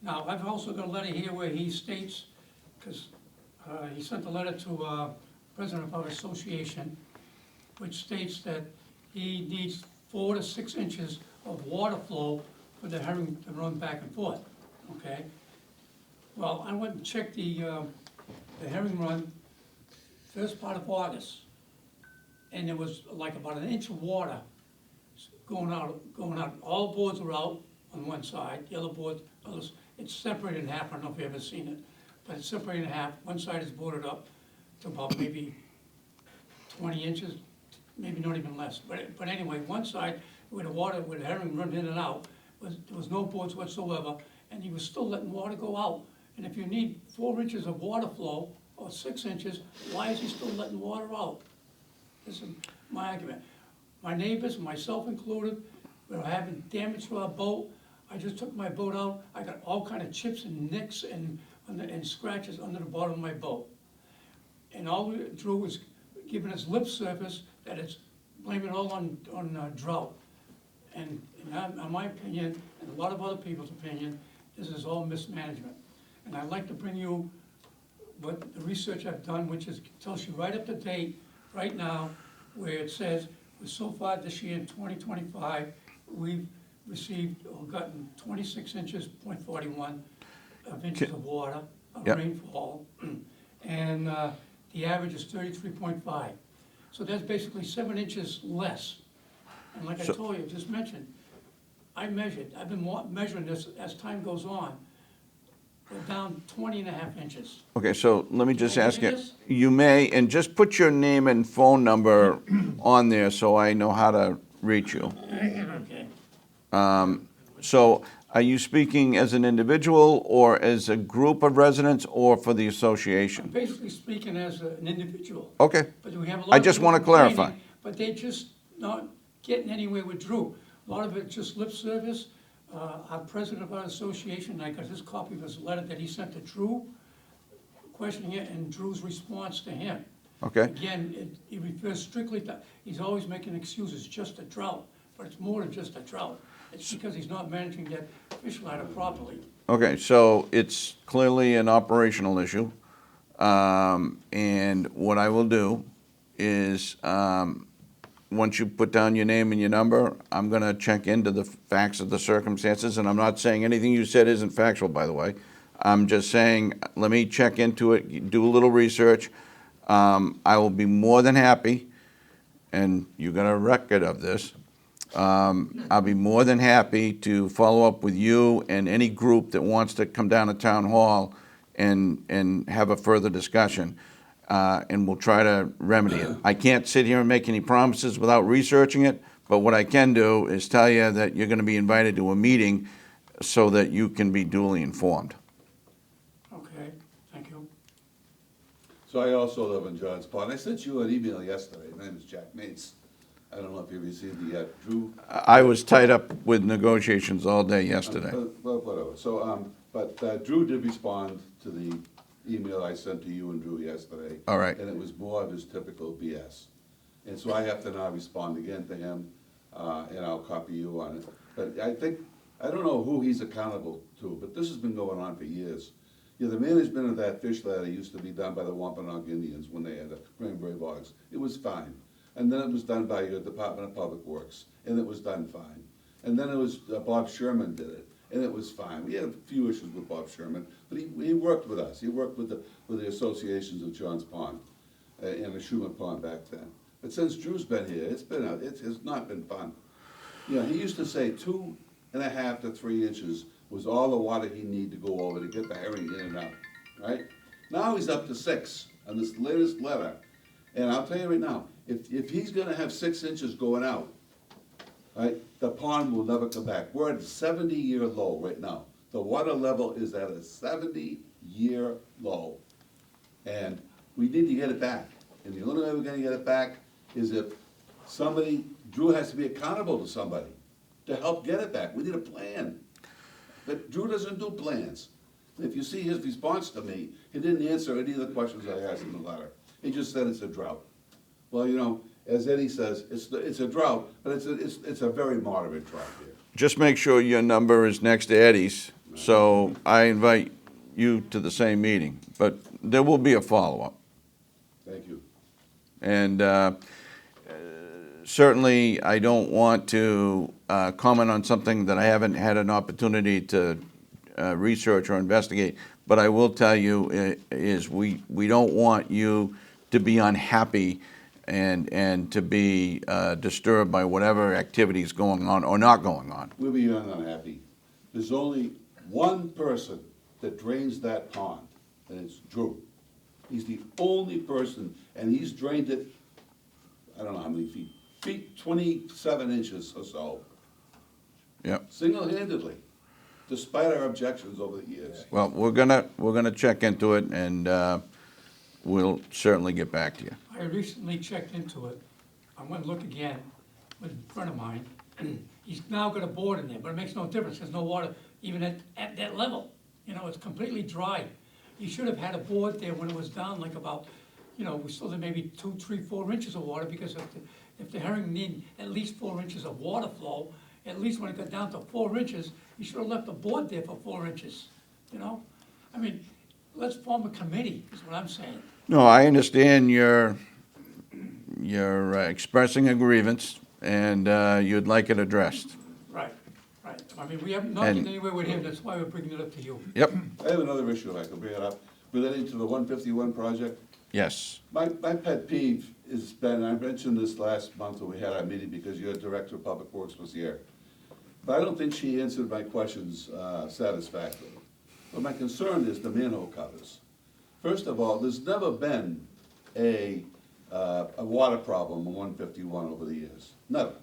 S9: Now, I've also got a letter here where he states, because he sent a letter to president of our association, which states that he needs 4 to 6 inches of water flow for the herring to run back and forth, okay? Well, I went and checked the herring run first part of August, and there was like about 1 inch of water going out. All boards were out on one side, the other board, it's separated in half. I don't know if you've ever seen it, but it's separated in half. One side is boarded up to about maybe 20 inches, maybe not even less. But anyway, one side where the herring run in and out, there was no boards whatsoever, and he was still letting water go out. And if you need 4 inches of water flow, or 6 inches, why is he still letting water out? This is my argument. My neighbors, myself included, we're having damage to our boat. I just took my boat out, I got all kind of chips and nicks and scratches under the bottom of my boat. And all Drew was giving us lip service that it's blaming it all on drought. And in my opinion, and a lot of other people's opinion, this is all mismanagement. And I'd like to bring you what the research I've done, which is, tells you right up to date, right now, where it says, so far this year in 2025, we've received or gotten 26 inches, .41 of inches of water, of
S5: Yep.
S9: rainfall, and the average is 33.5. So that's basically 7 inches less. And like I
S5: So-
S9: told you, just mentioned, I've been measuring this as time goes on, we're down 20.5 inches.
S5: Okay, so let me just ask you,
S9: Yes.
S5: you may, and just put your name and phone number on there so I know how to reach you.
S9: Okay.
S5: So are you speaking as an individual or as a group of residents or for the association?
S9: Basically speaking as an individual.
S5: Okay,
S9: But we have a lot
S5: I
S9: of
S5: just
S9: people
S5: wanna clarify.
S9: complaining, but they just not getting anywhere with Drew. A lot of it just lip service. Our president of our association, I got his copy of his letter that he sent to Drew, questioning it, and Drew's response to him.
S5: okay.
S9: Again, he refers strictly to, he's always making excuses, just a drought, but it's more than just a drought. It's because he's not managing that fish ladder properly.
S5: Okay, so it's clearly an operational issue. And what I will do is, once you put down your name and your number, I'm gonna check into the facts of the circumstances, and I'm not saying anything you said isn't factual, by the way. I'm just saying, let me check into it, do a little research. I will be more than happy, and you got a record of this. I'll be more than happy to follow up with you and any group that wants to come down to town hall and have a further discussion. And we'll try to remedy it. I can't sit here and make any promises without researching it, but what I can do is tell you that you're gonna be invited to a meeting so that you can be duly informed.
S9: Okay, thank you.
S2: So I also live in Johns Pond. I sent you an email yesterday. My name is Jack Mates. I don't know if you received it yet. Drew?
S5: I was tied up with negotiations all day yesterday.
S2: Well, whatever. So, Drew did respond to the email I sent to you and Drew yesterday.
S5: All right.
S2: And it was more of his typical BS. And so I have to now respond again to him, and I'll copy you on it. But I don't know who he's accountable to, but this has been going on for years. Yeah, the management of that fish ladder used to be done by the Wampanoag Indians when they had the cranberry bogs. It was fine. And then it was done by your Department of Public Works, and it was done fine. And then it was, Bob Sherman did it, and it was fine. We had a few issues with Bob Sherman, but he worked with us. He worked with the associations of Johns Pond, and the Schumann Pond back then. But since Drew's been here, it's not been fun. You know, he used to say 2.5 to 3 inches was all the water he needed to go over to get the herring in and out, right? Now he's up to 6 on this latest letter. And I'll tell you right now, if he's gonna have 6 inches going out, right, the pond will never come back. We're at a 70-year low right now. The water level is at a 70-year low. And we need to get it back. And the only way we're gonna get it back is if Drew has to be accountable to somebody to help get it back. We need a plan. But Drew doesn't do plans. If you see his response to me, he didn't answer any of the questions I asked in the letter. He just said it's a drought. Well, you know, as Eddie says, it's a drought, but it's a very moderate drought here.
S5: Just make sure your number is next to Eddie's, so I invite you to the same meeting. But there will be a follow-up.
S2: Thank you.
S5: And certainly, I don't want to comment on something that I haven't had an opportunity to research or investigate. But I will tell you is we don't want you to be unhappy and to be disturbed by whatever activity is going on or not going on.
S2: We'll be unhappy. There's only one person that drains that pond, and it's Drew. He's the only person, and he's drained it, I don't know how many feet, 27 inches or so,
S5: Yep.
S2: single-handedly, despite our objections over the years.
S5: Well, we're gonna check into it, and we'll certainly get back to you.
S9: I recently checked into it. I went and looked again with a friend of mine. He's now got a board in there, but it makes no difference. There's no water even at that level. You know, it's completely dry. You should have had a board there when it was down like about, you know, we still had maybe 2, 3, 4 inches of water, because if the herring need at least 4 inches of water flow, at least when it got down to 4 inches, he should have left the board there for 4 inches, you know? I mean, let's form a committee, is what I'm saying.
S5: No, I understand you're expressing a grievance, and you'd like it addressed.
S9: Right, right. I mean, we haven't, not getting anywhere with him, that's why we're bringing it up to you.
S5: Yep,
S2: I have another issue I can bring it up, relating to the 151 project.
S5: yes.
S2: My pet peeve has been, I mentioned this last month when we had our meeting, because your Director of Public Works was here. But I don't think she answered my questions satisfactorily. But my concern is the manhole covers. First of all, there's never been a water problem on 151 over the years, never.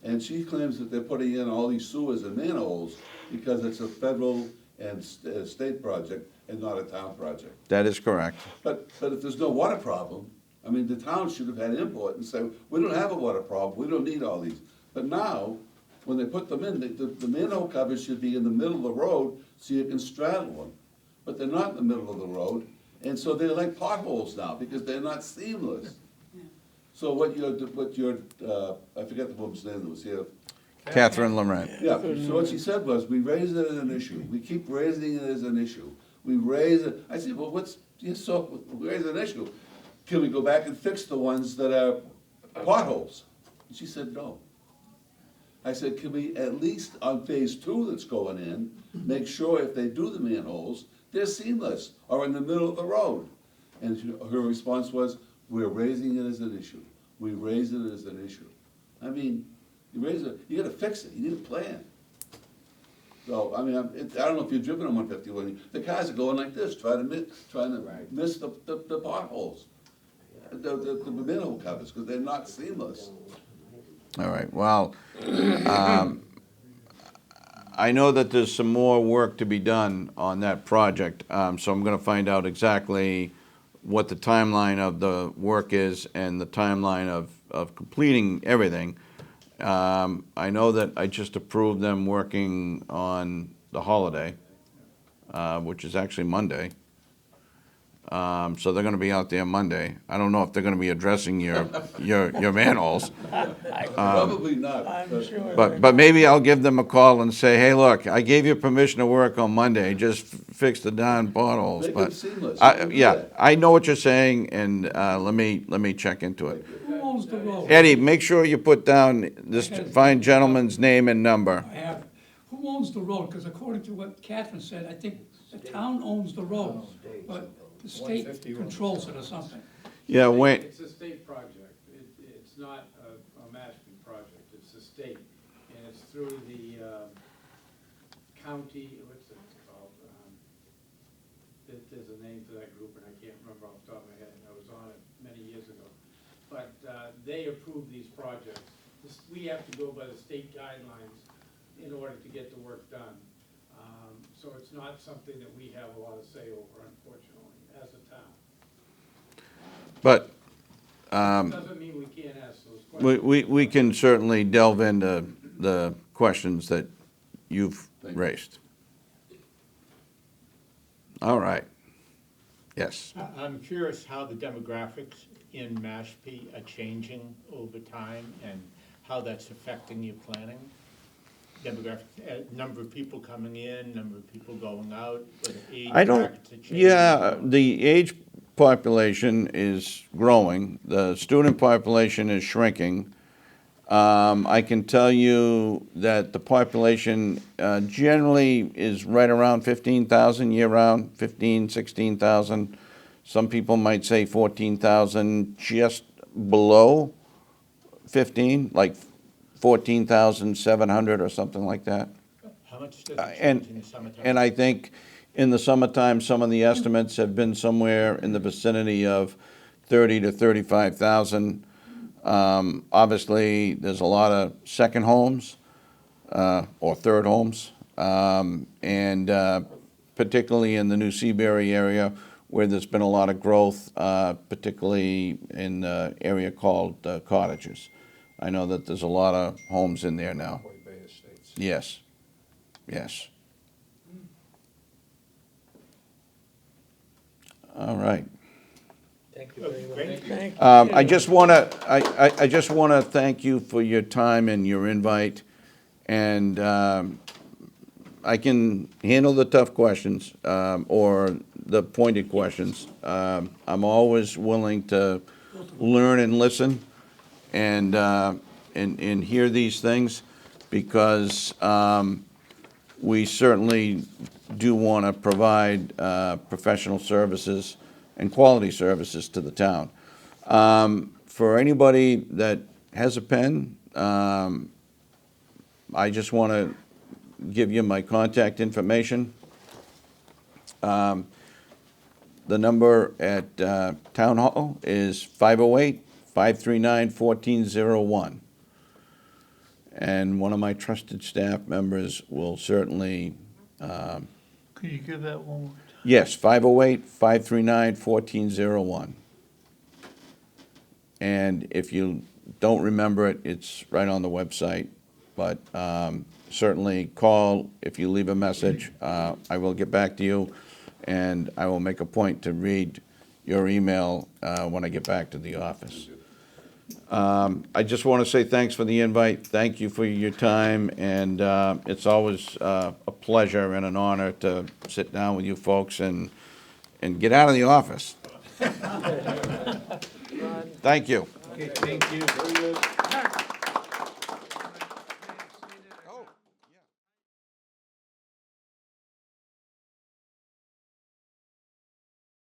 S2: And she claims that they're putting in all these sewers and manholes because it's a federal and state project and not a town project.
S5: That is correct.
S2: But if there's no water problem, I mean, the town should have had input and said, we don't have a water problem, we don't need all these. But now, when they put them in, the manhole covers should be in the middle of the road so you can straddle them. But they're not in the middle of the road, and so they're like potholes now because they're not seamless. So what your, I forget the woman's name that was here.
S5: Catherine Laurent.
S2: Yeah, so what she said was, we raise it as an issue, we keep raising it as an issue. We raise it, I said, well, we raise an issue. Can we go back and fix the ones that are potholes? And she said, no. I said, can we at least on phase 2 that's going in, make sure if they do the manholes, they're seamless or in the middle of the road? And her response was, we're raising it as an issue. We raise it as an issue. I mean, you raise it, you gotta fix it, you need a plan. So, I mean, I don't know if you've driven on 151, the cars are going like this, trying to miss the potholes, the manhole covers, because they're not seamless.
S5: All right, well, I know that there's some more work to be done on that project, so I'm gonna find out exactly what the timeline of the work is and the timeline of completing everything. I know that I just approved them working on the holiday, which is actually Monday. So they're gonna be out there Monday. I don't know if they're gonna be addressing your manholes.
S2: Probably not.
S5: But maybe I'll give them a call and say, hey, look, I gave you permission to work on Monday, just fix the darn potholes.
S2: Make
S5: But
S2: it seamless.
S5: yeah, I know what you're saying, and let me check into it.
S9: Who owns the road?
S5: Eddie, make sure you put down this fine gentleman's name and number.
S9: I have it. Who owns the road? Because according to what Catherine said, I think the town owns the road, but the state controls it or something.
S5: Yeah, Wayne,
S8: It's a state project. It's not a Mashpee project. It's a state. And it's through the county, what's it called? There's a name for that group, and I can't remember off the top of my head. I was on it many years ago. But they approve these projects. We have to go by the state guidelines in order to get the work done. So it's not something that we have a lot of say over, unfortunately, as a town.
S5: but
S8: Doesn't mean we can't ask those questions.
S5: we can certainly delve into the questions that you've raised. All right. Yes.
S1: I'm curious how the demographics in Mashpee are changing over time and how that's affecting your planning. Demographic, number of people coming in, number of people going out, whether age
S5: I don't,
S1: brackets are changing.
S5: yeah, the age population is growing, the student population is shrinking. I can tell you that the population generally is right around 15,000 year-round, 15, 16,000. Some people might say 14,000, just below 15, like 14,700 or something like that.
S1: How much does it change in the summertime?
S5: And I think in the summertime, some of the estimates have been somewhere in the vicinity of 30 to 35,000. Obviously, there's a lot of second homes or third homes, and particularly in the New Seabury area where there's been a lot of growth, particularly in the area called Cottages. I know that there's a lot of homes in there now. Yes, yes. All right.
S6: Thank you very much.
S1: Great.
S5: I just want to thank you for your time and your invite. And I can handle the tough questions, or the pointed questions. I'm always willing to learn and listen and hear these things, because we certainly do want to provide professional services and quality services to the town. For anybody that has a pen, I just want to give you my contact information. The number at Town Hall is 508-539-1401. And one of my trusted staff members will certainly,
S3: Could you give that one more time?
S5: yes, 508-539-1401. And if you don't remember it, it's right on the website. But certainly call if you leave a message. I will get back to you, and I will make a point to read your email when I get back to the office. I just want to say thanks for the invite. Thank you for your time, and it's always a pleasure and an honor to sit down with you folks and get out of the office. Thank you.
S3: Okay, thank you.